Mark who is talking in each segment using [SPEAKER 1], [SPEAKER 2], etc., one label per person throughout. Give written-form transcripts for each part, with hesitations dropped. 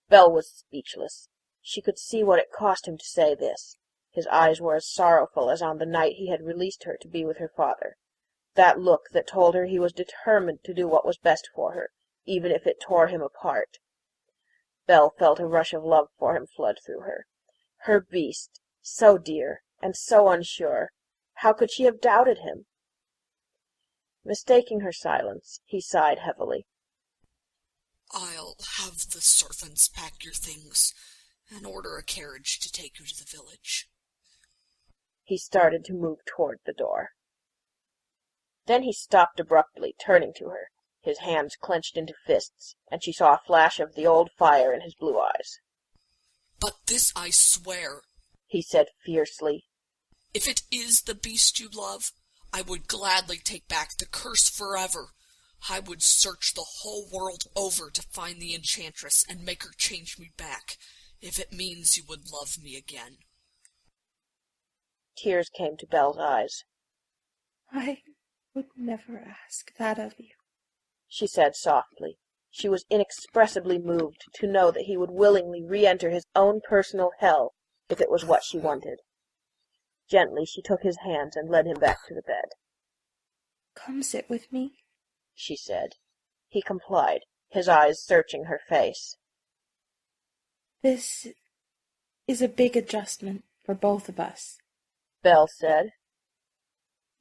[SPEAKER 1] Belle was speechless. She could see what it cost him to say this. His eyes were as sorrowful as on the night he had released her to be with her father. That look that told her he was determined to do what was best for her, even if it tore him apart. Belle felt a rush of love for him flood through her. Her beast, so dear and so unsure. How could she have doubted him? Mistaking her silence, he sighed heavily.
[SPEAKER 2] "I'll have the servants pack your things and order a carriage to take you to the village."
[SPEAKER 1] He started to move toward the door. Then he stopped abruptly, turning to her. His hands clenched into fists, and she saw a flash of the old fire in his blue eyes.
[SPEAKER 2] "But this I swear,"
[SPEAKER 1] he said fiercely.
[SPEAKER 2] "if it is the beast you love, I would gladly take back the curse forever. I would search the whole world over to find the enchantress and make her change me back, if it means you would love me again."
[SPEAKER 1] Tears came to Belle's eyes.
[SPEAKER 3] "I would never ask that of you,"
[SPEAKER 1] she said softly. She was inexpressibly moved to know that he would willingly re-enter his own personal hell if it was what she wanted. Gently she took his hands and led him back to the bed.
[SPEAKER 3] "Come sit with me,"
[SPEAKER 1] she said. He complied, his eyes searching her face.
[SPEAKER 3] "This is a big adjustment for both of us,"
[SPEAKER 1] Belle said.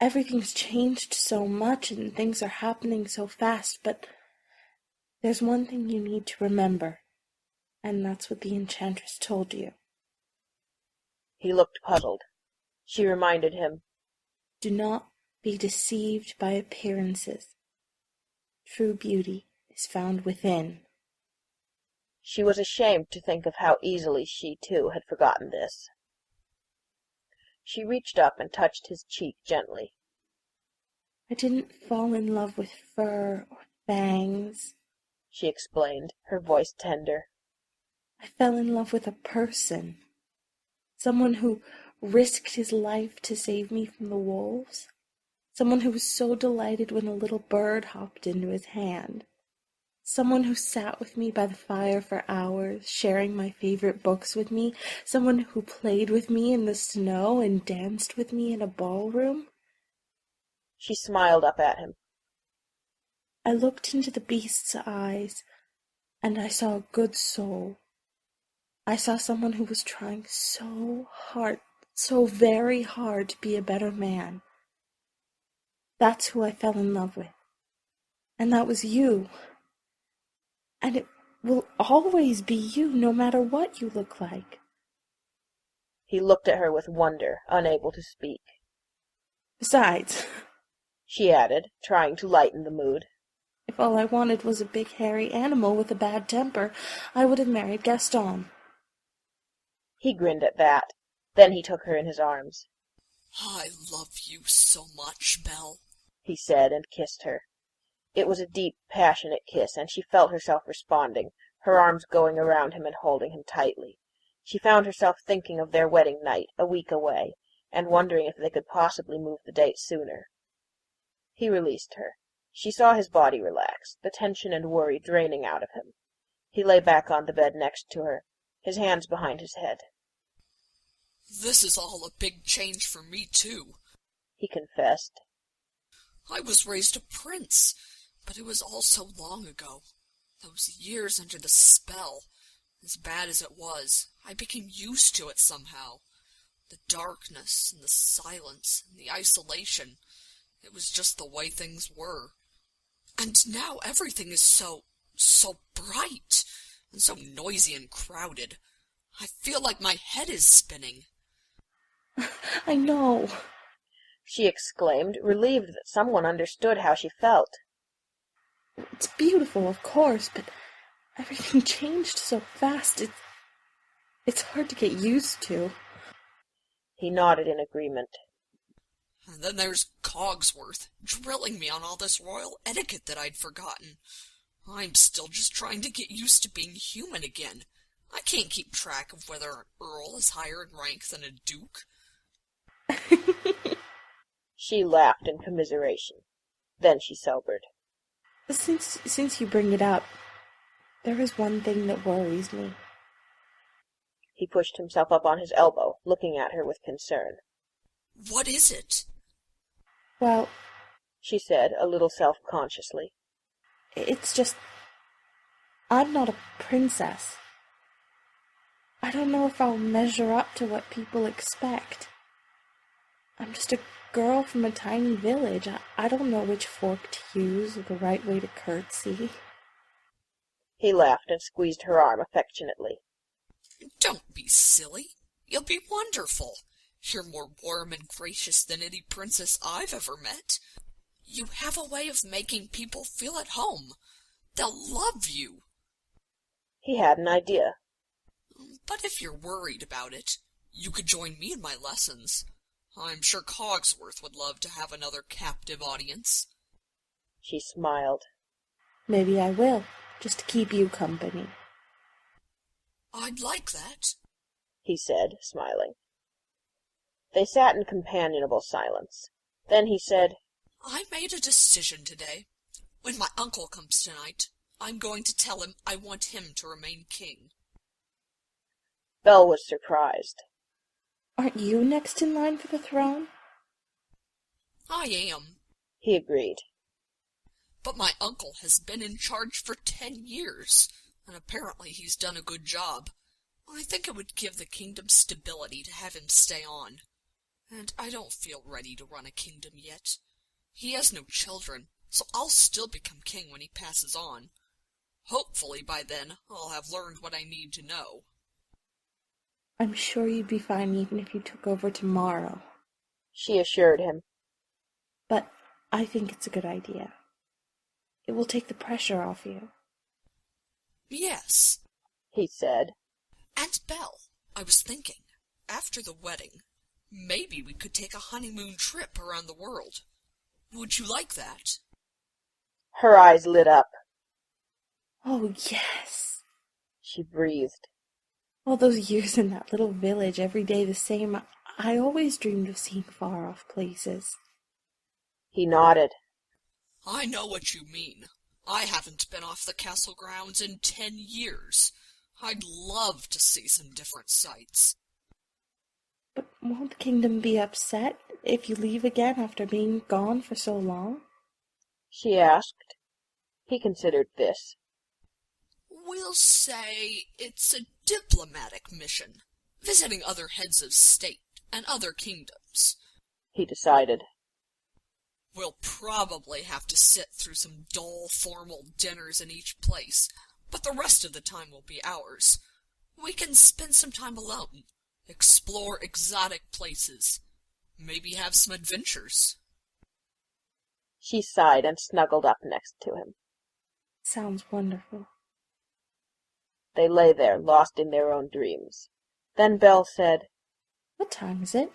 [SPEAKER 3] "Everything's changed so much and things are happening so fast, but there's one thing you need to remember, and that's what the enchantress told you."
[SPEAKER 1] He looked puzzled. She reminded him,
[SPEAKER 3] "Do not be deceived by appearances. True beauty is found within."
[SPEAKER 1] She was ashamed to think of how easily she, too, had forgotten this. She reached up and touched his cheek gently.
[SPEAKER 3] "I didn't fall in love with fur or fangs,"
[SPEAKER 1] she explained, her voice tender.
[SPEAKER 3] "I fell in love with a person. Someone who risked his life to save me from the wolves. Someone who was so delighted when a little bird hopped into his hand. Someone who sat with me by the fire for hours, sharing my favorite books with me. Someone who played with me in the snow and danced with me in a ballroom."
[SPEAKER 1] She smiled up at him.
[SPEAKER 3] "I looked into the beast's eyes, and I saw a good soul. I saw someone who was trying so hard, so very hard to be a better man. That's who I fell in love with. And that was you. And it will always be you, no matter what you look like."
[SPEAKER 1] He looked at her with wonder, unable to speak.
[SPEAKER 3] "Besides,"
[SPEAKER 1] she added, trying to lighten the mood,
[SPEAKER 3] "if all I wanted was a big hairy animal with a bad temper, I would have married Gaston."
[SPEAKER 1] He grinned at that. Then he took her in his arms.
[SPEAKER 2] "I love you so much, Belle,"
[SPEAKER 1] he said, and kissed her. It was a deep, passionate kiss, and she felt herself responding, her arms going around him and holding him tightly. She found herself thinking of their wedding night, a week away, and wondering if they could possibly move the date sooner. He released her. She saw his body relax, the tension and worry draining out of him. He lay back on the bed next to her, his hands behind his head.
[SPEAKER 2] "This is all a big change for me, too,"
[SPEAKER 1] he confessed.
[SPEAKER 2] "I was raised a prince, but it was all so long ago. Those years under the spell, as bad as it was, I became used to it somehow. The darkness and the silence and the isolation, it was just the way things were. And now everything is so bright and so noisy and crowded. I feel like my head is spinning."
[SPEAKER 3] "I know,"
[SPEAKER 1] she exclaimed, relieved that someone understood how she felt.
[SPEAKER 3] "It's beautiful, of course, but everything changed so fast. It's hard to get used to."
[SPEAKER 1] He nodded in agreement.
[SPEAKER 2] And then there's Cogsworth, drilling me on all this royal etiquette that I'd forgotten. I'm still just trying to get used to being human again. I can't keep track of whether an earl is higher in rank than a duke.
[SPEAKER 1] She laughed in commiseration. Then she sobered.
[SPEAKER 3] Since you bring it up, There is one thing that worries me.
[SPEAKER 1] He pushed himself up on his elbow, looking at her with concern.
[SPEAKER 2] What is it?
[SPEAKER 3] Well,
[SPEAKER 1] she said, a little self-consciously.
[SPEAKER 3] It's just, I'm not a princess. I don't know if I'll measure up to what people expect. I'm just a girl from a tiny village. I don't know which fork to use or the right way to curtsy.
[SPEAKER 1] He laughed and squeezed her arm affectionately.
[SPEAKER 2] Don't be silly. You'll be wonderful. You're more warm and gracious than any princess I've ever met. You have a way of making people feel at home. They'll love you.
[SPEAKER 1] He had an idea.
[SPEAKER 2] But if you're worried about it, you could join me in my lessons. I'm sure Cogsworth would love to have another captive audience.
[SPEAKER 1] She smiled.
[SPEAKER 3] Maybe I will, just to keep you company.
[SPEAKER 2] I'd like that,
[SPEAKER 1] he said, smiling. They sat in companionable silence. Then he said,
[SPEAKER 2] I made a decision today. When my uncle comes tonight, I'm going to tell him I want him to remain king.
[SPEAKER 1] Belle was surprised.
[SPEAKER 3] Aren't you next in line for the throne?
[SPEAKER 2] I am,
[SPEAKER 1] he agreed.
[SPEAKER 2] But my uncle has been in charge for 10 years, and apparently he's done a good job. I think it would give the kingdom stability to have him stay on. And I don't feel ready to run a kingdom yet. He has no children, so I'll still become king when he passes on. Hopefully by then I'll have learned what I need to know.
[SPEAKER 3] I'm sure you'd be fine even if you took over tomorrow,
[SPEAKER 1] she assured him.
[SPEAKER 3] But I think it's a good idea. It will take the pressure off you.
[SPEAKER 2] Yes,
[SPEAKER 1] he said.
[SPEAKER 2] And Belle, I was thinking, after the wedding, maybe we could take a honeymoon trip around the world. Would you like that?
[SPEAKER 1] Her eyes lit up.
[SPEAKER 3] Oh, yes,
[SPEAKER 1] she breathed.
[SPEAKER 3] All those years in that little village, every day the same, I always dreamed of seeing far-off places.
[SPEAKER 1] He nodded.
[SPEAKER 2] I know what you mean. I haven't been off the castle grounds in 10 years. I'd love to see some different sights.
[SPEAKER 3] But won't the kingdom be upset if you leave again after being gone for so long?
[SPEAKER 1] She asked. He considered this.
[SPEAKER 2] We'll say it's a diplomatic mission, visiting other heads of state and other kingdoms,
[SPEAKER 1] he decided.
[SPEAKER 2] We'll probably have to sit through some dull, formal dinners in each place, but the rest of the time will be ours. We can spend some time alone, explore exotic places, maybe have some adventures.
[SPEAKER 1] She sighed and snuggled up next to him.
[SPEAKER 3] Sounds wonderful.
[SPEAKER 1] They lay there, lost in their own dreams. Then Belle said,
[SPEAKER 3] What time is it?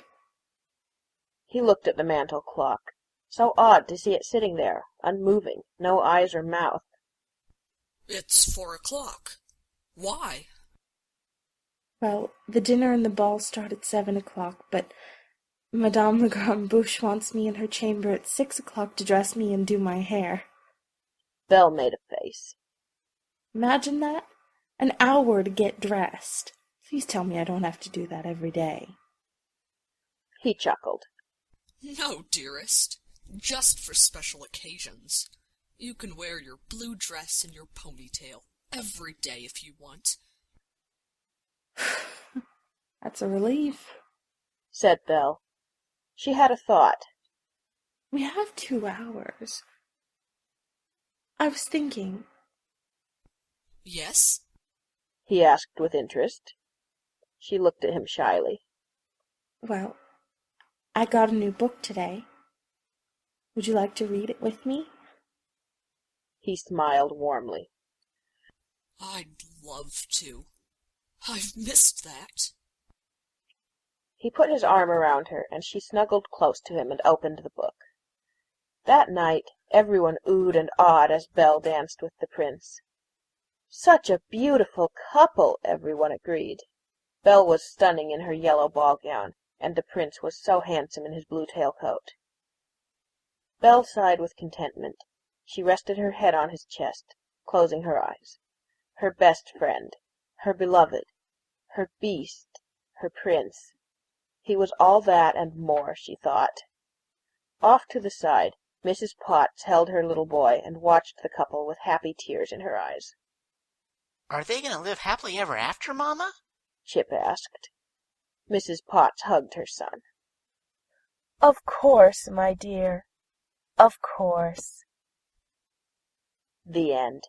[SPEAKER 1] He looked at the mantel clock. So odd to see it sitting there, unmoving, no eyes or mouth.
[SPEAKER 2] It's 4 o'clock. Why?
[SPEAKER 3] Well, the dinner and the ball start at 7 o'clock, but Madame la Grande Bouche wants me in her chamber at 6 o'clock to dress me and do my hair.
[SPEAKER 1] Belle made a face.
[SPEAKER 3] Imagine that? An hour to get dressed. Please tell me I don't have to do that every day.
[SPEAKER 1] He chuckled.
[SPEAKER 2] No, dearest. Just for special occasions. You can wear your blue dress and your ponytail every day if you want.
[SPEAKER 3] That's a relief,
[SPEAKER 1] said Belle. She had a thought.
[SPEAKER 3] We have 2 hours. I was thinking.
[SPEAKER 2] Yes?
[SPEAKER 1] He asked with interest. She looked at him shyly.
[SPEAKER 3] Well, I got a new book today. Would you like to read it with me?
[SPEAKER 1] He smiled warmly.
[SPEAKER 2] I'd love to. I've missed that.
[SPEAKER 1] He put his arm around her, and she snuggled close to him and opened the book. That night everyone oohed and awed as Belle danced with the prince. Such a beautiful couple, everyone agreed. Belle was stunning in her yellow ball gown, and the prince was so handsome in his blue tailcoat. Belle sighed with contentment. She rested her head on his chest, closing her eyes. her best friend, her beloved, her beast, her prince. He was all that and more, she thought. Off to the side, Mrs. Potts held her little boy and watched the couple with happy tears in her eyes.
[SPEAKER 4] "Are they going to live happily ever after, Mama?"
[SPEAKER 1] Chip asked. Mrs. Potts hugged her son.
[SPEAKER 5] "Of course, my dear. Of course."
[SPEAKER 1] The end.